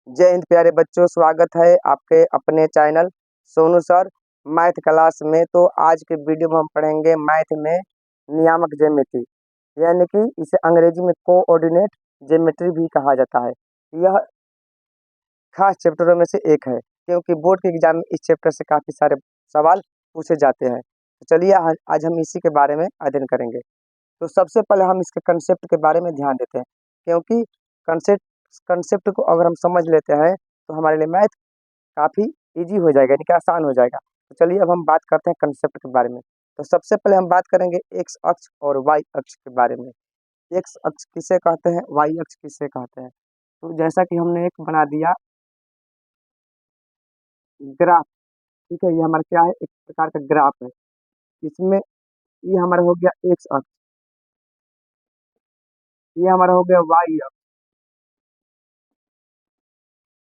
जय हिंद प्यारे बच्चों, स्वागत है आपके अपने channel Sonu sir math class में। तो आज के वीडियो में हम पढ़ेंगे मैथ में नियामक ज्योमेट्री, यानी कि इसे अंग्रेजी में कोऑर्डिनेट ज्योमेट्री भी कहा जाता है। यह खास चैप्टरों में से एक है, क्योंकि बोर्ड के एग्जाम में इस चैप्टर से काफ़ी सारे सवाल पूछे जाते हैं। तो चलिए आज हम इसी के बारे में अध्ययन करेंगे। तो सबसे पहले हम इसके कंसेप्ट के बारे में ध्यान देते हैं, क्योंकि कंसेप्ट कंसेप्ट को अगर हम समझ लेते हैं तो हमारे लिए मैथ काफ़ी इजी हो जाएगा, यानी कि आसान हो जाएगा। तो चलिए अब हम बात करते हैं कंसेप्ट के बारे में। तो सबसे पहले हम बात करेंगे एक्स अक्ष और वाई अक्ष के बारे में। एक्स अक्ष किसे कहते हैं, वाई अक्ष किसे कहते हैं। तो जैसा कि हमने एक बना दिया ग्राफ, ठीक है, ये हमारा क्या है, एक प्रकार का ग्राफ है। इसमें ये हमारा हो गया एक्स अक्ष, ये हमारा हो गया वाई अक्ष,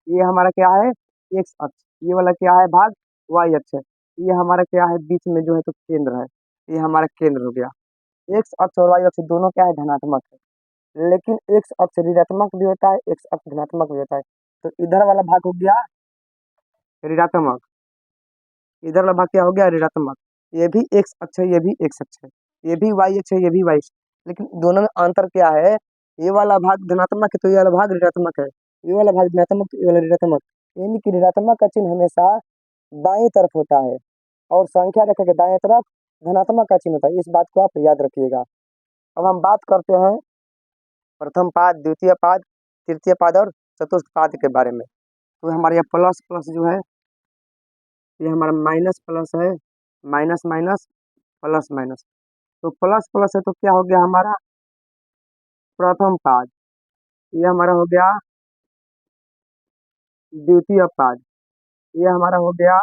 ये हमारा क्या है एक्स अक्ष, ये वाला क्या है भाग वाई अक्ष है। ये हमारा क्या है बीच में जो है तो केंद्र है, ये हमारा केंद्र हो गया। एक्स अक्ष और वाई अक्ष दोनों क्या है धनात्मक है, लेकिन एक्स अक्ष ऋणात्मक भी होता है, एक्स अक्ष धनात्मक भी होता है। तो इधर वाला भाग हो गया ऋणात्मक, इधर वाला भाग क्या हो गया ऋणात्मक। ये भी एक्स अक्ष है, ये भी एक्स अक्ष है, ये भी वाई अक्ष है, ये भी वाई अक्ष है। लेकिन दोनों में अंतर क्या है, ये वाला भाग धनात्मक है तो ये वाला भाग ऋणात्मक है, ये वाला भाग धनात्मक तो ये वाला ऋणात्मक। यानी कि ऋणात्मक का चिन्ह हमेशा बाएं तरफ होता है और संख्या रेखा के दाएं तरफ धनात्मक का चिन्ह होता है। इस बात को आप याद रखिएगा। अब हम बात करते हैं प्रथम पाद, द्वितीय पाद, तृतीय पाद और चतुर्थ पाद के बारे में। तो हमारे यहाँ प्लस प्लस जो है ये हमारा माइनस प्लस है, माइनस माइनस प्लस माइनस। तो प्लस प्लस है तो क्या हो गया हमारा प्रथम पाद, ये हमारा हो गया द्वितीय पाद, ये हमारा हो गया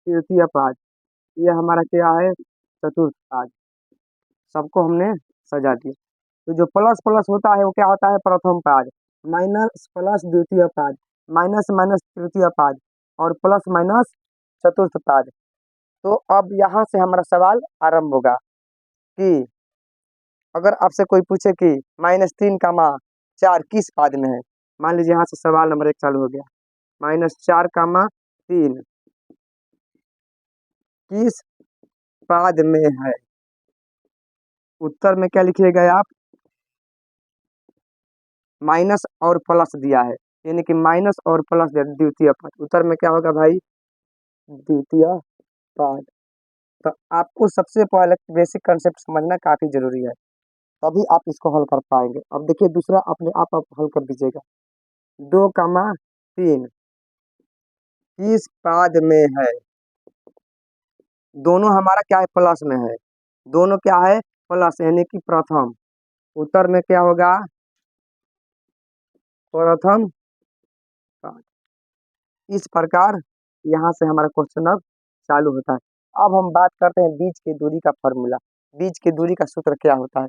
तृतीय पाद, ये हमारा क्या है चतुर्थ पाद। सबको हमने सजा दिया। तो जो प्लस प्लस होता है वो क्या होता है प्रथम पाद, माइनस प्लस द्वितीय पाद, माइनस माइनस तृतीय पाद और प्लस माइनस चतुर्थ पाद। तो अब यहाँ से हमारा सवाल आरंभ होगा कि अगर आपसे कोई पूछे कि -3, 4 किस पाद में है। मान लीजिए यहाँ से सवाल नंबर 1 चालू हो गया, -4, 3 किस पाद में है। उत्तर में क्या लिखिएगा आप, माइनस और प्लस दिया है, यानी कि माइनस और प्लस दिया द्वितीय पाद। उत्तर में क्या होगा भाई द्वितीय पाद। तो आपको सबसे पहले बेसिक कंसेप्ट समझना काफी जरूरी है, तभी आप इसको हल कर पाएंगे। अब देखिए दूसरा अपने आप हल कर दीजिएगा। 2, 3 किस पाद में है। दोनों हमारा क्या है प्लस में है, दोनों क्या है प्लस, यानी कि प्रथम। उत्तर में क्या होगा प्रथम पाद। इस प्रकार यहाँ से हमारा क्वेश्चन अब चालू होता है। अब हम बात करते हैं बीच की दूरी का फॉर्मूला। बीच की दूरी का सूत्र क्या होता है।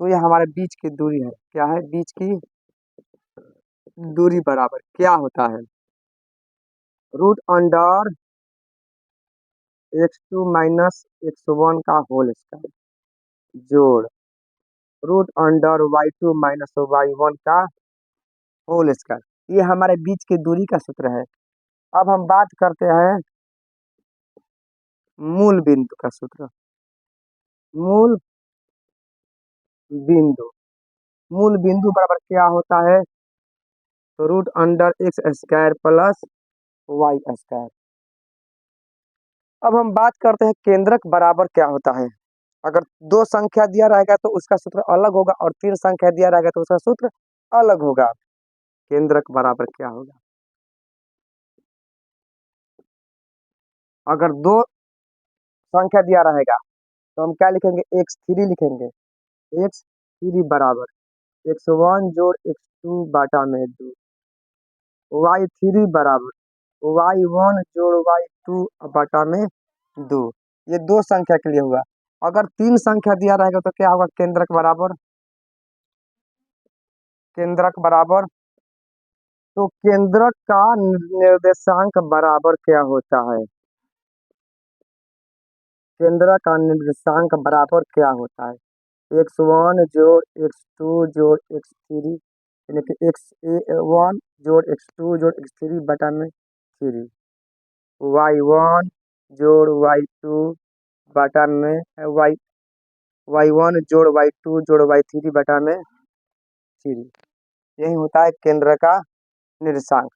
तो ये हमारे बीच की दूरी है, क्या है बीच की दूरी बराबर क्या होता है, √अंडर x2 माइनस x1 का होल स्क्वायर जोड़ √अंडर y2 माइनस y1 का होल स्क्वायर। ये हमारे बीच की दूरी का सूत्र है। अब हम बात करते हैं मूल बिंदु का सूत्र। मूल बिंदु, मूल बिंदु बराबर क्या होता है, तो √x² प्लस y²। अब हम बात करते हैं केंद्रक बराबर क्या होता है। अगर 2 संख्या दिया रहेगा तो उसका सूत्र अलग होगा, और 3 संख्या दिया रहेगा तो उसका सूत्र अलग होगा। केंद्रक बराबर क्या होगा, अगर 2 संख्या दिया रहेगा तो हम क्या लिखेंगे x3 लिखेंगे। x3 बराबर x1 जोड़ x2 बाटा में 2, y3 बराबर y1 जोड़ y2 बाटा में 2। ये 2 संख्या के लिए हुआ। अगर 3 संख्या दिया रहेगा तो क्या होगा केंद्रक बराबर। तो केंद्रक का निर्देशांक बराबर क्या होता है, केंद्रक का निर्देशांक बराबर क्या होता है, x1 जोड़ x2 जोड़ x3 यानी कि x1 जोड़ x2 जोड़ x3 बटा में 3, y1 जोड़ y2 बटा में y1 जोड़ y2 जोड़ y3 बटा में 3। यही होता है केंद्र का निर्देशांक।